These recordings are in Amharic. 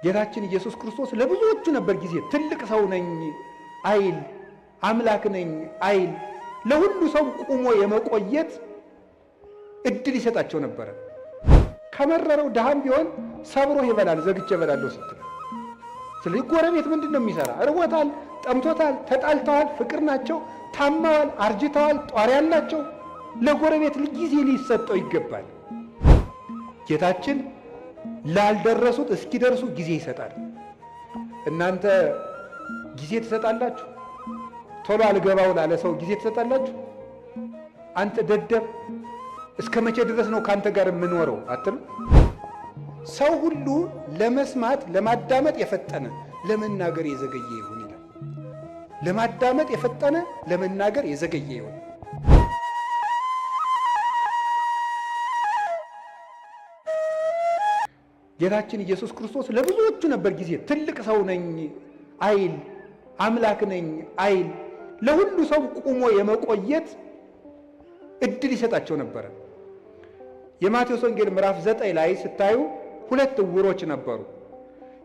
ጌታችን ኢየሱስ ክርስቶስ ለብዙዎቹ ነበር ጊዜ ትልቅ ሰው ነኝ አይል፣ አምላክ ነኝ አይል፣ ለሁሉ ሰው ቆሞ የመቆየት እድል ይሰጣቸው ነበር። ከመረረው ድሃም ቢሆን ሰብሮ ይበላል፣ ዘግቼ እበላለሁ ስትል። ስለዚህ ጎረቤት ምንድን ነው የሚሰራ? እርቦታል፣ ጠምቶታል፣ ተጣልተዋል፣ ፍቅር ናቸው፣ ታመዋል፣ አርጅተዋል፣ ጧሪ ያላቸው፣ ለጎረቤት ጊዜ ሊሰጠው ይገባል። ጌታችን ላልደረሱት እስኪደርሱ ጊዜ ይሰጣል። እናንተ ጊዜ ትሰጣላችሁ? ቶሎ አልገባው ላለ ሰው ጊዜ ትሰጣላችሁ? አንተ ደደብ እስከ መቼ ድረስ ነው ካንተ ጋር የምኖረው አትሉ? ሰው ሁሉ ለመስማት ለማዳመጥ የፈጠነ ለመናገር የዘገየ ይሁን ይላል። ለማዳመጥ የፈጠነ ለመናገር የዘገየ ይሁን። ጌታችን ኢየሱስ ክርስቶስ ለብዙዎቹ ነበር ጊዜ ትልቅ ሰው ነኝ አይል፣ አምላክ ነኝ አይል፣ ለሁሉ ሰው ቆሞ የመቆየት እድል ይሰጣቸው ነበር። የማቴዎስ ወንጌል ምዕራፍ 9 ላይ ስታዩ ሁለት ዕውሮች ነበሩ።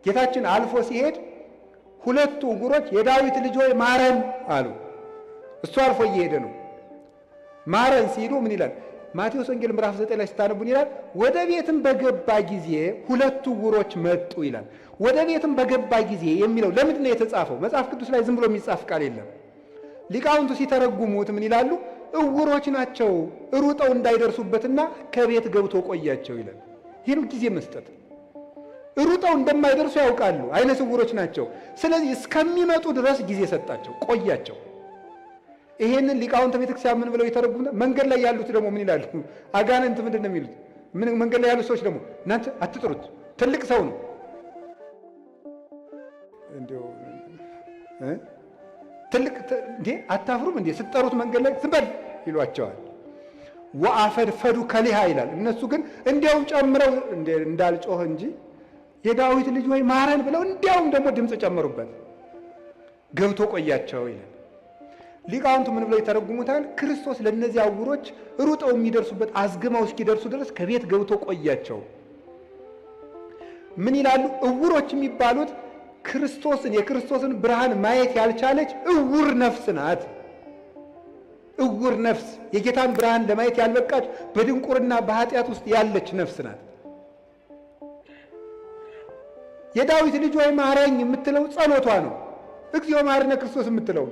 ጌታችን አልፎ ሲሄድ ሁለቱ ዕውሮች የዳዊት ልጅ ሆይ ማረን አሉ። እሱ አልፎ እየሄደ ነው። ማረን ሲሉ ምን ይላል? ማቴዎስ ወንጌል ምዕራፍ 9 ላይ ስታነቡን ይላል ወደ ቤትም በገባ ጊዜ ሁለቱ ዕውሮች መጡ ይላል። ወደ ቤትም በገባ ጊዜ የሚለው ለምንድን ነው የተጻፈው? መጽሐፍ ቅዱስ ላይ ዝም ብሎ የሚጻፍ ቃል የለም። ሊቃውንቱ ሲተረጉሙት ምን ይላሉ? ዕውሮች ናቸው ሩጠው እንዳይደርሱበትና ከቤት ገብቶ ቆያቸው ይላል። ይህ ነው ጊዜ መስጠት። ሩጠው እንደማይደርሱ ያውቃሉ፣ አይነ ስውሮች ናቸው። ስለዚህ እስከሚመጡ ድረስ ጊዜ ሰጣቸው፣ ቆያቸው። ይሄንን ሊቃውንተ ቤተክርስቲያን ምን ብለው ይተረጉሙታል? መንገድ ላይ ያሉት ደግሞ ምን ይላሉ? አጋንንት ምንድን ነው የሚሉት? መንገድ ላይ ያሉት ሰዎች ደግሞ እናንተ አትጥሩት፣ ትልቅ ሰው ነው እንዴው ትልቅ እንዴ አታፍሩም እንዴ ስትጠሩት መንገድ ላይ ዝም በል ይሏቸዋል። ወአፈድፈዱ ከሊሃ ይላል። እነሱ ግን እንዲያውም ጨምረው እንዳልጮህ እንጂ የዳዊት ልጅ ወይ ማረን ብለው እንዲያውም ደግሞ ድምፅ ጨመሩበት፣ ገብቶ ቆያቸው ይላል። ሊቃውንቱ ምን ብለው ይተረጉሙታል? ክርስቶስ ለእነዚያ ዕውሮች ሩጠው የሚደርሱበት አዝግመው እስኪደርሱ ድረስ ከቤት ገብቶ ቆያቸው። ምን ይላሉ? ዕውሮች የሚባሉት የክርስቶስን ብርሃን ማየት ያልቻለች ዕውር ነፍስ ናት። ዕውር ነፍስ የጌታን ብርሃን ለማየት ያልበቃች በድንቁርና በኃጢአት ውስጥ ያለች ነፍስ ናት። የዳዊት ልጅ ሆይ ማረኝ የምትለው ጸሎቷ ነው። እግዚኦ መሐረነ ክርስቶስ የምትለው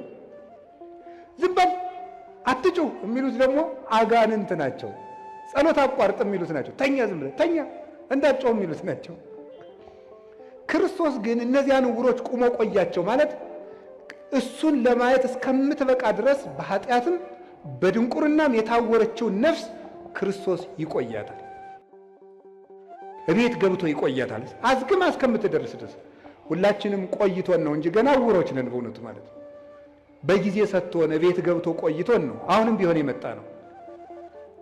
ዝም በል አትጩህ የሚሉት ደግሞ አጋንንት ናቸው። ጸሎት አቋርጥ የሚሉት ናቸው። ተኛ፣ ዝም ብለህ ተኛ እንዳትጮህ የሚሉት ናቸው። ክርስቶስ ግን እነዚያን ዕውሮች ቁሞ ቆያቸው ማለት እሱን ለማየት እስከምትበቃ ድረስ በኃጢአትም በድንቁርናም የታወረችውን ነፍስ ክርስቶስ ይቆያታል። እቤት ገብቶ ይቆያታል አዝግማ እስከምትደርስ ድረስ። ሁላችንም ቆይቶን ነው እንጂ ገና ዕውሮች ነን በእውነቱ ማለት ነው። በጊዜ ሰጥቶን እቤት ገብቶ ቆይቶን ነው አሁንም ቢሆን የመጣ ነው።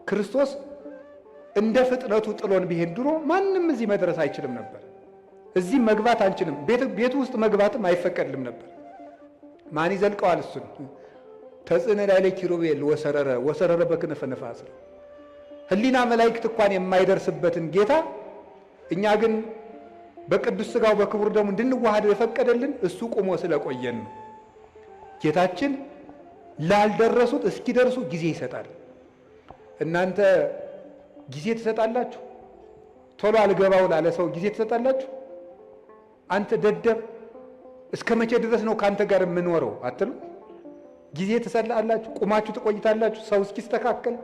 ክርስቶስ እንደ ፍጥነቱ ጥሎን ቢሄድ ድሮ ማንም እዚህ መድረስ አይችልም ነበር። እዚህ መግባት አንችልም። ቤቱ ውስጥ መግባትም አይፈቀድልም ነበር። ማን ይዘልቀዋል? እሱን ተጽዕነ ላዕሌ ኪሩቤል ወሰረረ በክነፈ ነፋስ። ሕሊና መላእክት እንኳን የማይደርስበትን ጌታ እኛ ግን በቅዱስ ሥጋው በክቡር ደሙ እንድንዋሃድ የፈቀደልን እሱ ቆሞ ስለቆየን ነው። ጌታችን ላልደረሱት እስኪደርሱ ጊዜ ይሰጣል። እናንተ ጊዜ ትሰጣላችሁ? ቶሎ አልገባው ላለ ሰው ጊዜ ትሰጣላችሁ? አንተ ደደብ እስከ መቼ ድረስ ነው ካንተ ጋር የምኖረው አትሉ? ጊዜ ትሰጣላችሁ? ቁማችሁ ትቆይታላችሁ? ሰው እስኪስተካከል፣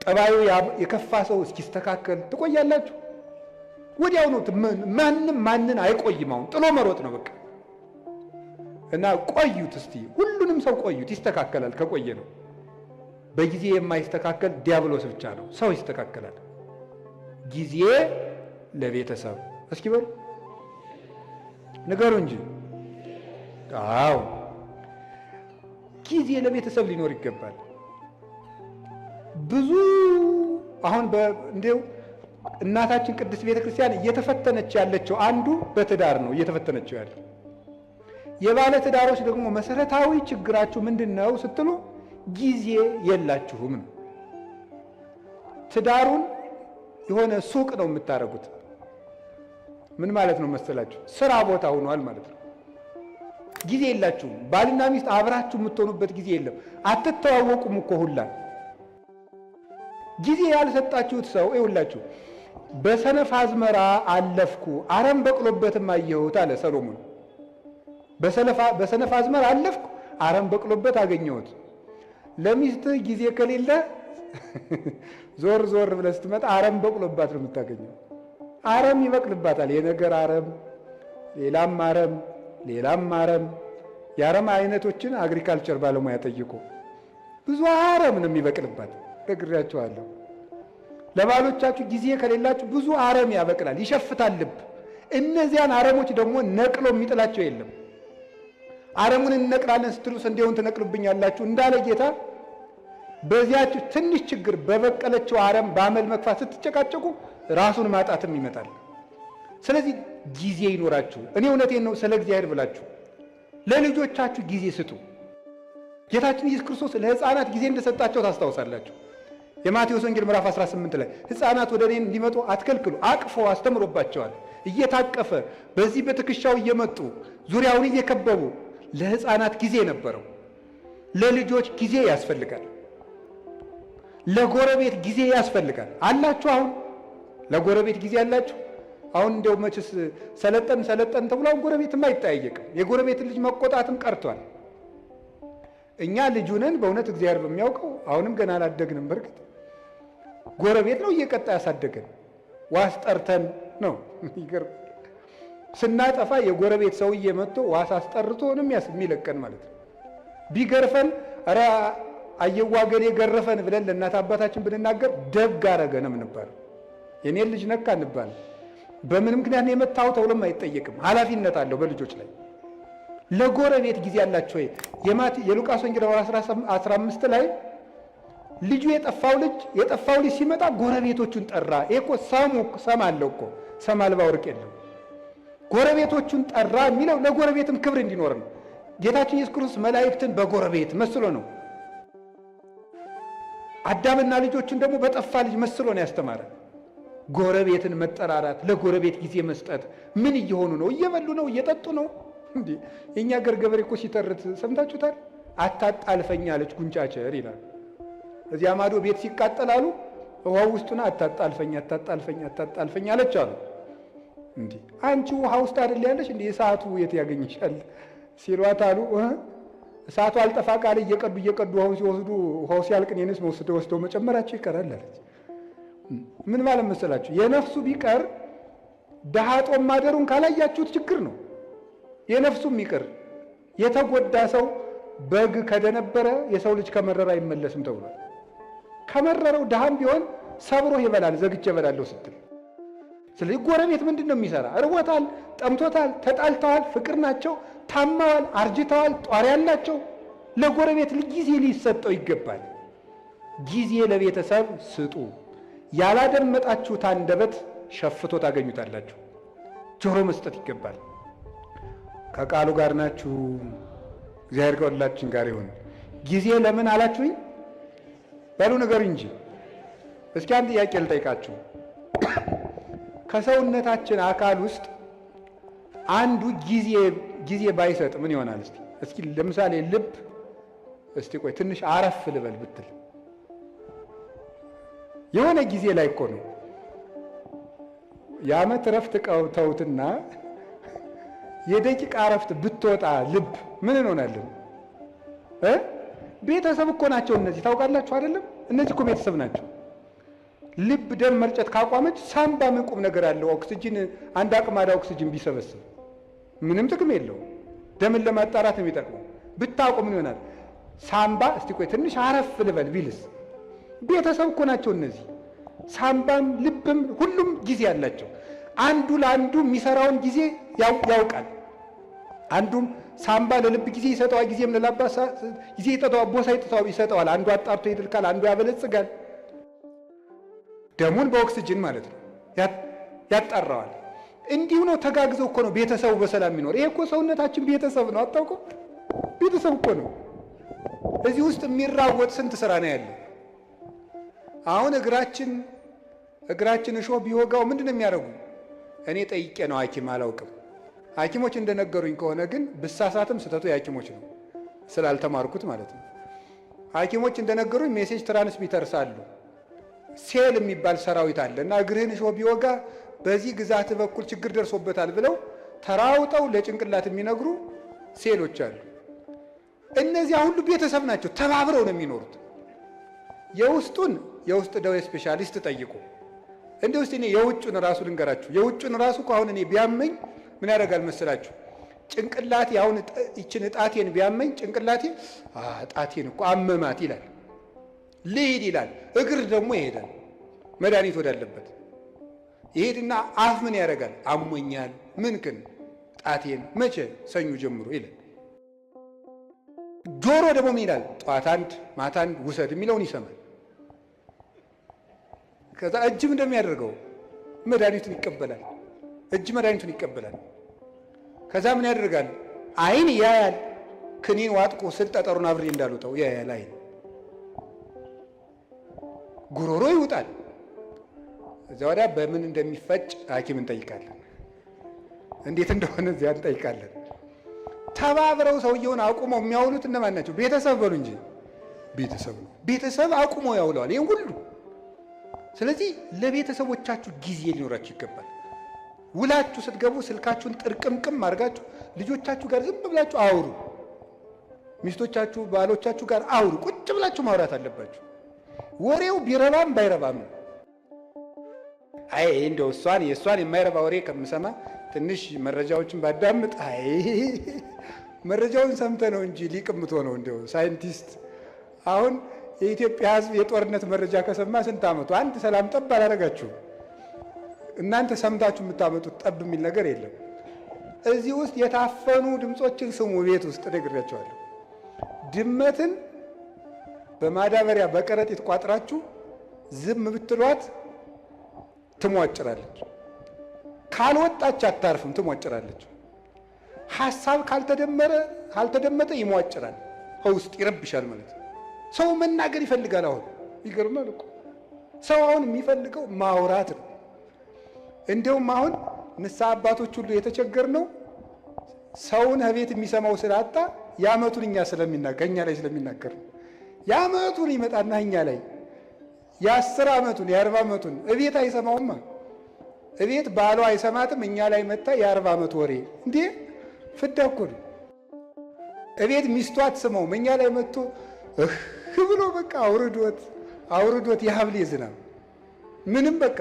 ጠባዩ የከፋ ሰው እስኪስተካከል ትቆያላችሁ? ወዲያው ነው። ማንን አይቆይም። አሁን ጥሎ መሮጥ ነው በቃ። እና ቆዩት እስቲ፣ ሁሉንም ሰው ቆዩት፣ ይስተካከላል ከቆየ ነው። በጊዜ የማይስተካከል ዲያብሎስ ብቻ ነው። ሰው ይስተካከላል። ጊዜ ለቤተሰብ እስኪ በሉ ንገሩ እንጂ። አዎ ጊዜ ለቤተሰብ ሊኖር ይገባል። ብዙ አሁን እንደው እናታችን ቅድስት ቤተክርስቲያን እየተፈተነች ያለችው አንዱ በትዳር ነው እየተፈተነችው ያለው። የባለ ትዳሮች ደግሞ መሰረታዊ ችግራችሁ ምንድን ነው ስትሉ ጊዜ የላችሁም ነው። ትዳሩን የሆነ ሱቅ ነው የምታደርጉት። ምን ማለት ነው መሰላችሁ? ስራ ቦታ ሆኗል ማለት ነው። ጊዜ የላችሁም። ባልና ሚስት አብራችሁ የምትሆኑበት ጊዜ የለም። አትተዋወቁም እኮ ሁላ። ጊዜ ያልሰጣችሁት ሰው ይኸውላችሁ፣ በሰነፍ አዝመራ አለፍኩ አረም በቅሎበትም አየሁት አለ ሰሎሞን። በሰነፍ አዝመራ አለፍኩ አረም በቅሎበት አገኘሁት። ለሚስትህ ጊዜ ከሌለ ዞር ዞር ብለህ ስትመጣ አረም በቅሎባት ነው የምታገኘው። አረም ይበቅልባታል። የነገር አረም፣ ሌላም አረም፣ ሌላም አረም። የአረም አይነቶችን አግሪካልቸር ባለሙያ ጠይቆ ብዙ አረም ነው የሚበቅልባት። ነግሬያቸዋለሁ። ለባሎቻችሁ ጊዜ ከሌላችሁ ብዙ አረም ያበቅላል፣ ይሸፍታል ልብ። እነዚያን አረሞች ደግሞ ነቅሎ የሚጥላቸው የለም። አረሙን እንነቅላለን ስትሉ ስንዴውን ትነቅሉብኛላችሁ እንዳለ ጌታ በዚያችሁ ትንሽ ችግር በበቀለችው አረም በአመል መግፋት ስትጨቃጨቁ ራሱን ማጣትም ይመጣል። ስለዚህ ጊዜ ይኖራችሁ። እኔ እውነቴን ነው፣ ስለ እግዚአብሔር ብላችሁ ለልጆቻችሁ ጊዜ ስጡ። ጌታችን ኢየሱስ ክርስቶስ ለሕፃናት ጊዜ እንደሰጣቸው ታስታውሳላችሁ። የማቴዎስ ወንጌል ምዕራፍ 18 ላይ ሕፃናት ወደ እኔ እንዲመጡ አትከልክሉ፣ አቅፎ አስተምሮባቸዋል። እየታቀፈ በዚህ በትከሻው እየመጡ ዙሪያውን እየከበቡ ለሕፃናት ጊዜ ነበረው። ለልጆች ጊዜ ያስፈልጋል። ለጎረቤት ጊዜ ያስፈልጋል። አላችሁ? አሁን ለጎረቤት ጊዜ አላችሁ? አሁን እንደው መችስ ሰለጠን ተብሎ አሁን ጎረቤትም አይጠያየቅም። የጎረቤት ልጅ መቆጣትም ቀርቷል። እኛ ልጁ ነን በእውነት እግዚአብሔር በሚያውቀው አሁንም ገና አላደግንም። በርግጥ ጎረቤት ነው እየቀጣ ያሳደገን። ዋስ ጠርተን ነው ይገርም። ስናጠፋ የጎረቤት ሰውዬ መጥቶ ዋስ አስጠርቶ ነው የሚለቀን ማለት ነው። ቢገርፈን ኧረ አየዋገኔ ገረፈን ብለን ለእናት አባታችን ብንናገር ደግ አረገ ነው የምንባለው። የኔን ልጅ ነካ እንባል። በምን ምክንያት ነው የመታው ተብሎም አይጠየቅም። ኃላፊነት አለው በልጆች ላይ። ለጎረቤት ጊዜ ያላቸው የሉቃስ ወንጌል 15 ላይ ልጁ የጠፋው ልጅ ሲመጣ ጎረቤቶቹን ጠራ። ይሄ እኮ ሰም አለው እኮ ሰም አልባ ወርቅ የለም። ጎረቤቶቹን ጠራ የሚለው ለጎረቤትም ክብር እንዲኖር ነው። ጌታችን ኢየሱስ ክርስቶስ መላእክትን በጎረቤት መስሎ ነው። አዳምና ልጆቹን ደግሞ በጠፋ ልጅ መስሎ ነው ያስተማረ። ጎረቤትን መጠራራት፣ ለጎረቤት ጊዜ መስጠት። ምን እየሆኑ ነው? እየበሉ ነው? እየጠጡ ነው? እንዴ የኛ ገር ገበሬ እኮ ሲተርት ሰምታችሁታል። አታጣልፈኝ አለች ጉንጫቸር ይላል። እዚያ ማዶ ቤት ሲቃጠላሉ ውሃ ውስጡና አታጣልፈኝ አለች አሉ። እንዴ አንቺ ውሃ ውስጥ አይደል ያለሽ እንዴ እሳቱ የት ያገኝሻል ሲሏት አሉ። እሳቱ አልጠፋ ቃል እየቀዱ ውሃውን ሲወስዱ ውሃው ሲያልቅ እኔንስ ወስደው መጨመራቸው ይቀራል አለች። ምን ማለት መሰላችሁ? የነፍሱ ቢቀር ደሃ ጦም ማደሩን ካላያችሁት ችግር ነው። የነፍሱም ይቅር የተጎዳ ሰው በግ ከደነበረ የሰው ልጅ ከመረረ አይመለስም ተብሏል። ከመረረው ድሃም ቢሆን ሰብሮ ይበላል። ዘግቼ እበላለሁ ስትል። ስለዚህ ጎረቤት ምንድን ነው የሚሰራ? እርቦታል፣ ጠምቶታል፣ ተጣልተዋል፣ ፍቅር ናቸው፣ ታማዋል፣ አርጅተዋል፣ ጧሪ ያላቸው። ለጎረቤት ጊዜ ሊሰጠው ይገባል። ጊዜ ለቤተሰብ ስጡ። ያላደመጣችሁት አንደበት ሸፍቶ ታገኙታላችሁ። ጆሮ መስጠት ይገባል። ከቃሉ ጋር ናችሁ። እግዚአብሔር ከሁላችን ጋር ይሁን። ጊዜ ለምን አላችሁኝ? በሉ ነገር እንጂ። እስኪ አንድ ጥያቄ ልጠይቃችሁ። ከሰውነታችን አካል ውስጥ አንዱ ጊዜ ባይሰጥ ምን ይሆናል? እስኪ ለምሳሌ ልብ፣ እስቲ ቆይ ትንሽ አረፍ ልበል ብትል የሆነ ጊዜ ላይ እኮ ነው የዓመት እረፍት ተውትና የደቂቃ እረፍት ብትወጣ ልብ ምን እንሆናለን? ቤተሰብ እኮ ናቸው እነዚህ። ታውቃላችሁ አይደለም? እነዚህ እኮ ቤተሰብ ናቸው። ልብ ደም መርጨት ካቋመች ሳምባ ምን ቁም ነገር አለው? ኦክሲጅን አንድ አቅማዳ ኦክሲጅን ቢሰበስብ ምንም ጥቅም የለው። ደምን ለማጣራት ነው የሚጠቅመው። ብታውቁ ምን ይሆናል? ሳምባ እስቲ ቆይ ትንሽ አረፍ ልበል ቢልስ? ቤተሰብ እኮ ናቸው እነዚህ። ሳምባም ልብም ሁሉም ጊዜ አላቸው። አንዱ ለአንዱ የሚሰራውን ጊዜ ያውቃል። አንዱም ሳምባ ለልብ ጊዜ ይሰጠዋል፣ ጊዜም ለላባ ጊዜ ይሰጠዋል፣ ቦሳ ይሰጠዋል። አንዱ አጣርቶ ይድልካል፣ አንዱ ያበለጽጋል። ደሙን በኦክሲጅን ማለት ነው ያጣራዋል። እንዲሁ ነው። ተጋግዘው እኮ ነው ቤተሰቡ በሰላም የሚኖር። ይሄ እኮ ሰውነታችን ቤተሰብ ነው። አታውቁም? ቤተሰብ እኮ ነው። እዚህ ውስጥ የሚራወጥ ስንት ስራ ነው ያለው። አሁን እግራችን እሾህ ቢወጋው ምንድን ነው የሚያደርጉ? እኔ ጠይቄ ነው ሐኪም አላውቅም። ሐኪሞች እንደነገሩኝ ከሆነ ግን ብሳሳትም ስህተቱ የሐኪሞች ነው ስላልተማርኩት ማለት ነው። ሐኪሞች እንደነገሩኝ ሜሴጅ ትራንስሚተርስ አሉ። ሴል የሚባል ሰራዊት አለ እና እግርህን እሾህ ቢወጋ በዚህ ግዛት በኩል ችግር ደርሶበታል ብለው ተራውጠው ለጭንቅላት የሚነግሩ ሴሎች አሉ። እነዚያ ሁሉ ቤተሰብ ናቸው፣ ተባብረው ነው የሚኖሩት። የውስጥ ደዌ ስፔሻሊስት ጠይቁ። እንደ ውስጥ እኔ የውጩን ራሱ ልንገራችሁ። የውጩን ራሱ አሁን እኔ ቢያመኝ ምን ያደርጋል መስላችሁ? ጭንቅላቴ አሁን ይችን ጣቴን ቢያመኝ ጭንቅላቴ ጣቴን እኮ አመማት ይላል፣ ልሂድ ይላል። እግር ደግሞ ይሄዳል መድኃኒት ወዳለበት ይሄድና አፍ ምን ያደርጋል? አሞኛል ምን ግን ጣቴን መቼ ሰኞ ጀምሮ ይላል። ጆሮ ደግሞ ምን ይላል? ጠዋት አንድ ማታ አንድ ውሰድ የሚለውን ይሰማል። ከዛ እጅም እንደሚያደርገው መድኃኒቱን ይቀበላል። እጅ መድኃኒቱን ይቀበላል። ከዛ ምን ያደርጋል? አይን ያያል። ክኒን ዋጥቆ ስል ጠጠሩን አብሬ እንዳልወጣው ያያል አይን። ጉሮሮ ይውጣል። እዛ ወዲያ በምን እንደሚፈጭ ሐኪም እንጠይቃለን። እንዴት እንደሆነ እዚያ እንጠይቃለን። ተባብረው ሰውየውን አቁመው የሚያውሉት እነማን ናቸው? ቤተሰብ በሉ እንጂ ቤተሰብ ነው። ቤተሰብ አቁመው ያውለዋል ይህን ሁሉ። ስለዚህ ለቤተሰቦቻችሁ ጊዜ ሊኖራችሁ ይገባል። ውላችሁ ስትገቡ ስልካችሁን ጥርቅምቅም አድርጋችሁ ልጆቻችሁ ጋር ዝም ብላችሁ አውሩ። ሚስቶቻችሁ ባሎቻችሁ ጋር አውሩ። ቁጭ ብላችሁ ማውራት አለባችሁ። ወሬው ቢረባም ባይረባም ነው። አይ እንደው የእሷን የማይረባ ወሬ ከምሰማ ትንሽ መረጃዎችን ባዳምጥ። አይ መረጃውን ሰምተ ነው እንጂ ሊቅምቶ ነው እንደው ሳይንቲስት። አሁን የኢትዮጵያ ሕዝብ የጦርነት መረጃ ከሰማ ስንት ዓመቱ? አንድ ሰላም ጠብ አላደረጋችሁም። እናንተ ሰምታችሁ የምታመጡት ጠብ የሚል ነገር የለም። እዚህ ውስጥ የታፈኑ ድምፆችን ስሙ። ቤት ውስጥ ነግሬያቸዋለሁ። ድመትን በማዳበሪያ በከረጢት ቋጥራችሁ ዝም ብትሏት ትሟጭራለች። ካልወጣች አታርፍም፣ ትሟጭራለች። ሐሳብ ካልተደመጠ ይሟጭራል፣ ውስጥ ይረብሻል ማለት ነው። ሰው መናገር ይፈልጋል። አሁን ይገርማል እኮ ሰው አሁን የሚፈልገው ማውራት ነው። እንዲሁም አሁን ንስሐ አባቶች ሁሉ የተቸገርነው ሰውን ቤት የሚሰማው ስላጣ የዓመቱን እኛ ላይ ስለሚናገር ነው። የዓመቱን ይመጣና እኛ ላይ የ10 ዓመቱን የ40 ዓመቱን እቤት አይሰማውማ። እቤት ባሏ አይሰማትም፣ እኛ ላይ መጣ የ40 ዓመት ወሬ እንዴ! ፍዳ እኮ ነው። እቤት ሚስቱ አትሰማውም፣ እኛ ላይ መጥቶ ብሎ በቃ አውርዶት የሀብሌ ዝናብ ምንም በቃ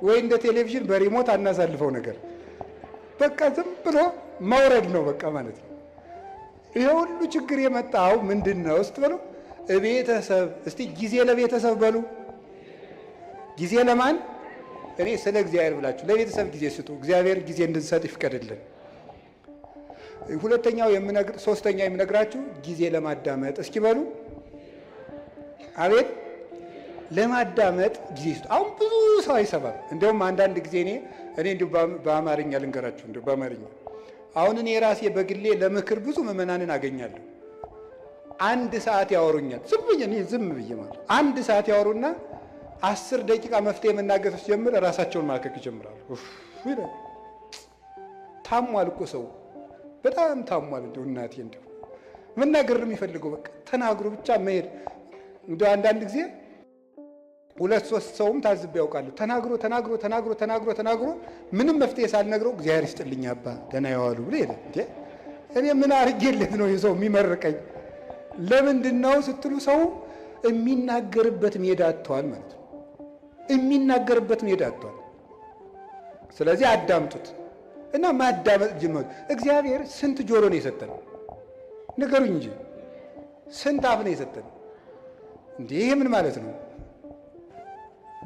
ወይ እንደ ቴሌቪዥን በሪሞት አናሳልፈው ነገር በቃ ዝም ብሎ መውረድ ነው በቃ ማለት ነው። ይሄ ሁሉ ችግር የመጣው ምንድን ነው ስትበሉ ቤተሰብ። እስቲ ጊዜ ለቤተሰብ በሉ። ጊዜ ለማን? እኔ ስለ እግዚአብሔር ብላችሁ ለቤተሰብ ጊዜ ስጡ። እግዚአብሔር ጊዜ እንድንሰጥ ይፍቀድልን። ሶስተኛ የምነግራችሁ ጊዜ ለማዳመጥ እስኪ በሉ። አቤት ለማዳመጥ ጊዜ ስጡ። አሁን ብዙ ሰው አይሰማም። እንዲያውም አንዳንድ ጊዜ እኔ እንዲሁ በአማርኛ ልንገራችሁ፣ እንዲሁ በአማርኛ አሁን እኔ ራሴ በግሌ ለምክር ብዙ ምዕመናንን አገኛለሁ። 1 ሰዓት ያወሩኛል። ዝም ብዬ ማለት 1 ሰዓት ያወሩና 10 ደቂቃ መፍትሄ መናገር ሲጀምር ራሳቸውን ማከክ ይጀምራሉ። ታሟል እኮ ሰው በጣም ታሟል። እንደው እናቴ እንደው መናገር ነው የሚፈልገው። በቃ ተናግሮ ብቻ መሄድ። እንደው አንዳንድ ጊዜ 2-3 ሰውም ታዝብ ያውቃሉ። ተናግሮ ምንም መፍትሄ ሳልነግረው እግዚአብሔር ይስጥልኝ አባ ደህና ያዋሉ ብሎ ይላል። እኔ ምን አድርጌለት ነው የሰው የሚመርቀኝ? ለምንድን ነው ስትሉ ሰው የሚናገርበት ሜዳ አጥቷል ማለት ነው። የሚናገርበት ሜዳ አጥቷል። ስለዚህ አዳምጡት እና ማዳመጥ ጀምሩ። እግዚአብሔር ስንት ጆሮ ነው የሰጠን? ንገሩኝ እንጂ ስንት አፍ ነው የሰጠን? እንዴ ይሄ ምን ማለት ነው?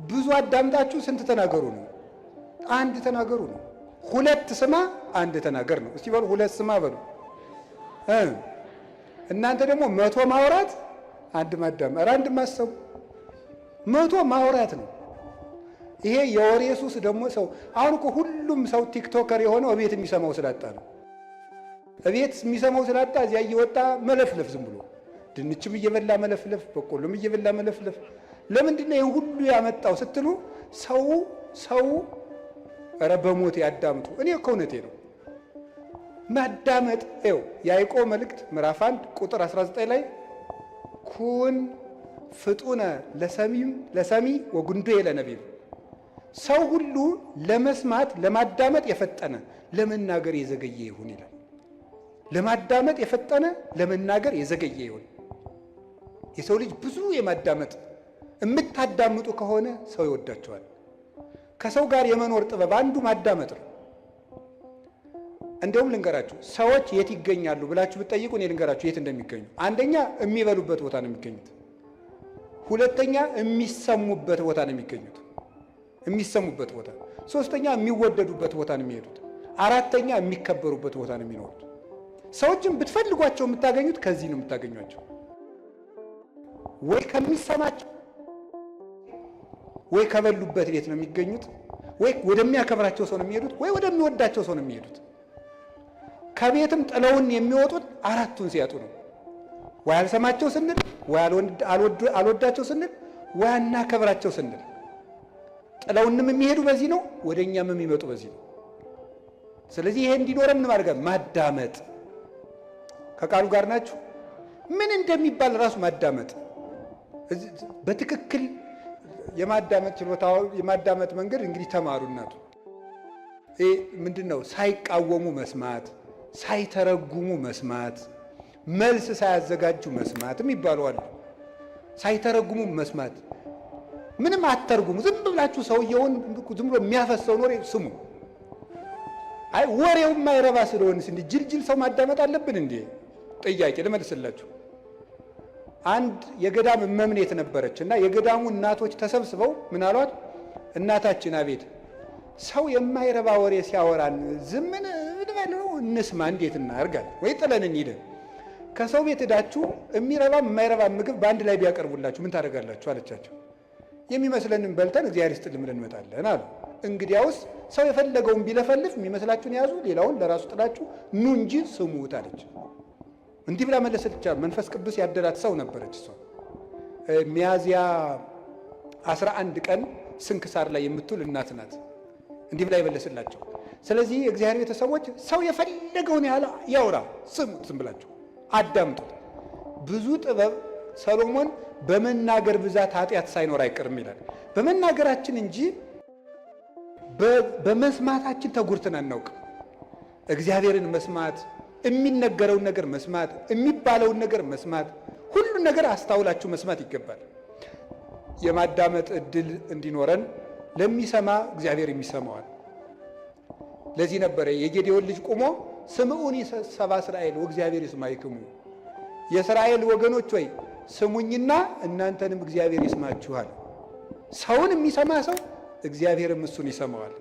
ብዙ አዳምጣችሁ ስንት ተናገሩ ነው? 1 ተናገሩ ነው። 2 ስማ 1 ተናገር ነው። እስቲ በሉ 2 ስማ በሉ። እናንተ ደግሞ 100 ማውራት 1 ማዳመጥ፣ 1 ማሰቡ 100 ማውራት ነው። ይሄ የወሬ ሱስ ደግሞ ሰው አሁን እኮ ሁሉም ሰው ቲክቶከር የሆነው እቤት የሚሰማው ስላጣ ነው። እቤት የሚሰማው ስላጣ እዚያ እየወጣ መለፍለፍ፣ ዝም ብሎ ድንችም እየበላ መለፍለፍ፣ በቆሎም እየበላ መለፍለፍ። ለምንድን ነው ይሄን ሁሉ ያመጣው ስትሉ ሰው ኧረ በሞት ያዳምጡ። እኔ ከእውነቴ ነው። ማዳመጥ ይኸው ያዕቆብ መልእክት ምዕራፍ 1 ቁጥር 19 ላይ ኩን ፍጡነ ለሰሚ ወጉንዱየ ለነቢብ፣ ሰው ሁሉ ለመስማት ለማዳመጥ የፈጠነ ለመናገር የዘገየ ይሁን ይላል። ለማዳመጥ የፈጠነ ለመናገር የዘገየ ይሁን። የሰው ልጅ ብዙ የማዳመጥ የምታዳምጡ ከሆነ ሰው ይወዳቸዋል። ከሰው ጋር የመኖር ጥበብ አንዱ ማዳመጥ ነው። እንደውም ልንገራችሁ፣ ሰዎች የት ይገኛሉ ብላችሁ ብትጠይቁ እኔ ልንገራችሁ የት እንደሚገኙ። አንደኛ የሚበሉበት ቦታ ነው የሚገኙት። ሁለተኛ የሚሰሙበት ቦታ ነው የሚገኙት፣ የሚሰሙበት ቦታ። ሶስተኛ የሚወደዱበት ቦታ ነው የሚሄዱት። አራተኛ የሚከበሩበት ቦታ ነው የሚኖሩት። ሰዎችን ብትፈልጓቸው የምታገኙት ከዚህ ነው የምታገኟቸው። ወይ ከሚሰማቸው ወይ ከበሉበት ቤት ነው የሚገኙት፣ ወይ ወደሚያከብራቸው ሰው ነው የሚሄዱት፣ ወይ ወደሚወዳቸው ሰው ነው የሚሄዱት። ከቤትም ጥለውን የሚወጡት አራቱን ሲያጡ ነው። ወይ አልሰማቸው ስንል፣ ወይ አልወዳቸው ስንል፣ ወይ አናከብራቸው ስንል። ጥለውንም የሚሄዱ በዚህ ነው፣ ወደኛም የሚመጡ በዚህ ነው። ስለዚህ ይሄ እንዲኖረን ምን ማድረግ? ማዳመጥ። ከቃሉ ጋር ናችሁ? ምን እንደሚባል ራሱ ማዳመጥ በትክክል የማዳመጥ ችሎታው የማዳመጥ መንገድ እንግዲህ ተማሩ። እናቱ ይሄ ምንድነው? ሳይቃወሙ መስማት፣ ሳይተረጉሙ መስማት፣ መልስ ሳያዘጋጁ መስማት የሚባሉ አሉ። ሳይተረጉሙ መስማት፣ ምንም አትተርጉሙ። ዝም ብላችሁ ሰውየውን ዝም ብሎ የሚያፈሰውን ወሬ ስሙ። አይ ወሬው የማይረባ ስለሆነስ እንዴ ጅልጅል ሰው ማዳመጥ አለብን እንዴ? ጥያቄ ልመልስላችሁ። አንድ የገዳም መምኔት ነበረች እና የገዳሙ እናቶች ተሰብስበው ምን አሏት? እናታችን አቤት፣ ሰው የማይረባ ወሬ ሲያወራን ዝምን ብለው እንስማ፣ እንዴት እናርጋል? ወይ ጥለን እንሂድ። ከሰው ቤት ሄዳችሁ የሚረባ የማይረባ ምግብ በአንድ ላይ ቢያቀርቡላችሁ ምን ታደርጋላችሁ አለቻቸው። የሚመስለንን በልተን እግዚአብሔር ይስጥልን ብለን እንመጣለን አሉ። እንግዲያውስ ሰው የፈለገውን ቢለፈልፍ የሚመስላችሁን ያዙ፣ ሌላውን ለራሱ ጥላችሁ ኑ እንጂ ስሙት አለች። እንዲህ ብላ መለሰች። መንፈስ ቅዱስ ያደላት ሰው ነበረች እሷ። ሚያዝያ 11 ቀን ስንክሳር ላይ የምትውል እናት ናት። እንዲህ ብላ ይመለስላቸው። ስለዚህ የእግዚአብሔር ቤተሰቦች ሰው የፈለገውን ያህል ያውራ፣ ስሙት፣ ዝም ብላችሁ አዳምጡት። ብዙ ጥበብ ሰሎሞን በመናገር ብዛት ኃጢአት ሳይኖር አይቀርም ይላል። በመናገራችን እንጂ በመስማታችን ተጉርተን አናውቅም። እግዚአብሔርን መስማት፣ የሚነገረውን ነገር መስማት፣ የሚባለውን ነገር መስማት፣ ሁሉን ነገር አስተውላችሁ መስማት ይገባል። የማዳመጥ እድል እንዲኖረን ለሚሰማ እግዚአብሔር የሚሰማዋል። ለዚህ ነበረ የጌዴዎን ልጅ ቆሞ ስምዑኒ ሰብአ እስራኤል ወእግዚአብሔር ይስማዕክሙ፣ የእስራኤል ወገኖች ወይ ስሙኝና እናንተንም እግዚአብሔር ይስማችኋል። ሰውን የሚሰማ ሰው እግዚአብሔርም እሱን ይሰማዋል።